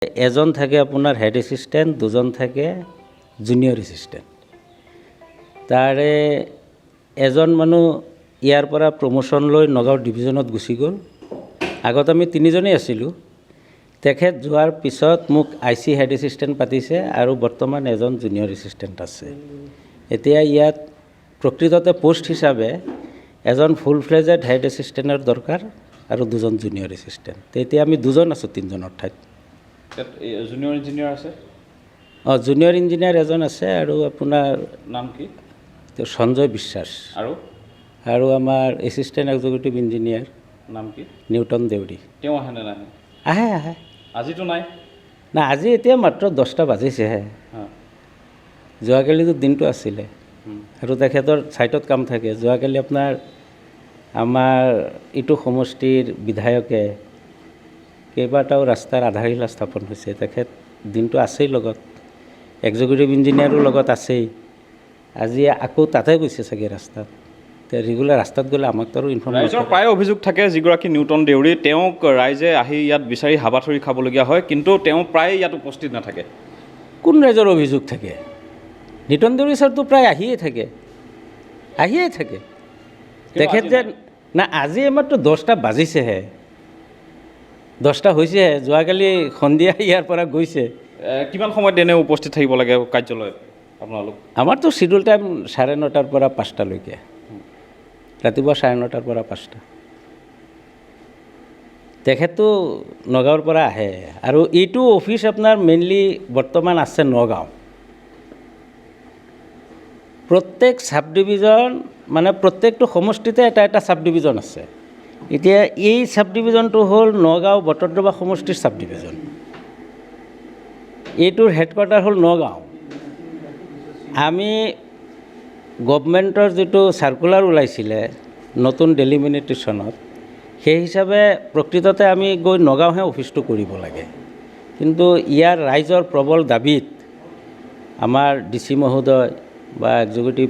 এজন থাকে আপোনাৰ হেড এছিষ্টেণ্ট, দুজন থাকে জুনিয়ৰ এছিষ্টেণ্ট। তাৰে এজন মানুহ ইয়াৰ পৰা প্ৰমোশ্যন লৈ নগাঁও ডিভিজনত গুচি গ'ল। আগত আমি তিনিজনেই আছিলোঁ। তেখেত যোৱাৰ পিছত মোক IC হেড এছিষ্টেণ্ট পাতিছে আৰু বৰ্তমান এজন জুনিয়ৰ এছিষ্টেণ্ট আছে। এতিয়া ইয়াত প্ৰকৃততে পোষ্ট হিচাপে এজন ফুল ফ্লেজেড হেড এছিষ্টেণ্টৰ দৰকাৰ আৰু দুজন জুনিয়ৰ এছিষ্টেণ্ট। তেতিয়া আমি দুজন আছোঁ তিনিজনৰ ঠাইত। জুনিয়ৰ ইঞ্জিনিয়াৰ আছে? জুনিয়ৰ ইঞ্জিনিয়াৰ এজন আছে আৰু আপোনাৰ নাম কি? সঞ্জয় বিশ্বাস। আৰু আমাৰ এছিষ্টেণ্ট এক্সিকিউটিভ ইঞ্জিনিয়াৰ নাম কি? নিউটন দেউৰী। তেওঁ আহে নে নাহে? আহে। আজিতো নাই? না, আজি এতিয়া মাত্ৰ 10টা বাজিছেহে। যোৱাকালিতো দিনটো আছিলে আৰু তেখেতৰ ছাইটত কাম থাকে। যোৱাকালি আপোনাৰ আমাৰ ইটো সমষ্টিৰ বিধায়কে কেইবাটাও ৰাস্তাৰ আধাৰশিলা স্থাপন হৈছে। তেখেত দিনটো আছেই লগত, এক্সিকিউটিভ ইঞ্জিনিয়াৰো লগত আছেই। আজি আকৌ তাতে গৈছে চাগে ৰাস্তাত। ৰেগুলাৰ ৰাস্তাত গ'লে আমাক তো আৰু ইনফৰ্ম ৰাইজৰ প্ৰায় অভিযোগ থাকে যিগৰাকী নিউটন দেউৰী তেওঁক ৰাইজে আহি ইয়াত বিচাৰি হাবাথুৰি খাবলগীয়া হয়, কিন্তু তেওঁ প্ৰায় ইয়াত উপস্থিত নাথাকে। কোন ৰাইজৰ অভিযোগ থাকে? নিউটন দেউৰী ছাৰটো প্ৰায় আহিয়ে থাকে। তেখেত যে না, আজি মাত্ৰ 10টা বাজিছেহে, 10টা হৈছেহে। যোৱাকালি সন্ধিয়া ইয়াৰ পৰা গৈছে। কিমান সময়ত এনে উপস্থিত থাকিব লাগে কাৰ্যালয়ত আপোনালোক? আমাৰতো চিডিউল টাইম 9:30 পৰা 5টালৈকে, ৰাতিপুৱা 9:30 পৰা 5টা। তেখেতটো নগাঁৱৰ পৰা আহে আৰু এইটো অফিচ আপোনাৰ মেইনলি বৰ্তমান আছে নগাঁও। প্ৰত্যেক চাব ডিভিজন মানে প্ৰত্যেকটো সমষ্টিতে এটা এটা চাব ডিভিজন আছে। এতিয়া এই চাব ডিভিজনটো হ'ল নগাঁও বটদ্ৰৱা সমষ্টিৰ চাব ডিভিজন। এইটোৰ হেডকোৱাৰ্টাৰ হ'ল নগাঁও। আমি গভমেণ্টৰ যিটো চাৰ্কুলাৰ ওলাইছিলে নতুন ডেলিমিটেশ্যনত, সেই হিচাপে প্ৰকৃততে আমি গৈ নগাঁওহে অফিচটো কৰিব লাগে। কিন্তু ইয়াৰ ৰাইজৰ প্ৰবল দাবীত আমাৰ DC মহোদয় বা এক্সিকিউটিভ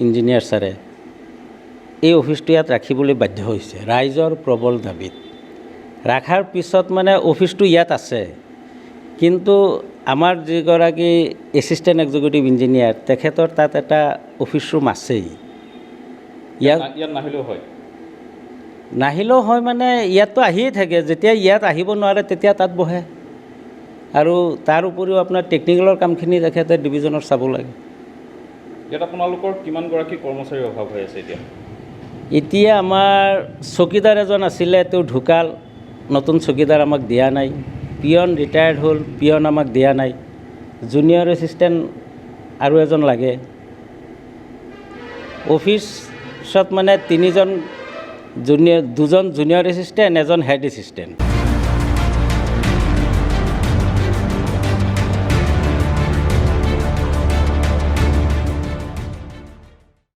ইঞ্জিনিয়াৰ ছাৰে এই অফিচটো ইয়াত ৰাখিবলৈ বাধ্য হৈছে ৰাইজৰ প্ৰবল দাবীত। ৰাখাৰ পিছত মানে অফিচটো ইয়াত আছে, কিন্তু আমাৰ যিগৰাকী এছিষ্টেণ্ট এক্সিকিউটিভ ইঞ্জিনিয়াৰ তেখেতৰ তাত এটা অফিচ ৰুম আছেই। ইয়াত নাহিলেও হয় মানে ইয়াততো আহিয়ে থাকে। যেতিয়া ইয়াত আহিব নোৱাৰে তেতিয়া তাত বহে। আৰু তাৰ উপৰিও আপোনাৰ টেকনিকেলৰ কামখিনি তেখেতে ডিভিজনত চাব লাগে। ইয়াত আপোনালোকৰ কিমানগৰাকী কৰ্মচাৰীৰ অভাৱ হৈ আছে এতিয়া? এতিয়া আমাৰ চকীদাৰ এজন আছিলে, তেওঁ ঢুকাল, নতুন চকীদাৰ আমাক দিয়া নাই। পিয়ন ৰিটায়াৰ্ড হ'ল, পিয়ন আমাক দিয়া নাই। জুনিয়ৰ এছিষ্টেণ্ট আৰু এজন লাগে। অফিচত মানে দুজন জুনিয়ৰ এছিষ্টেণ্ট, এজন হেড এছিষ্টেণ্ট।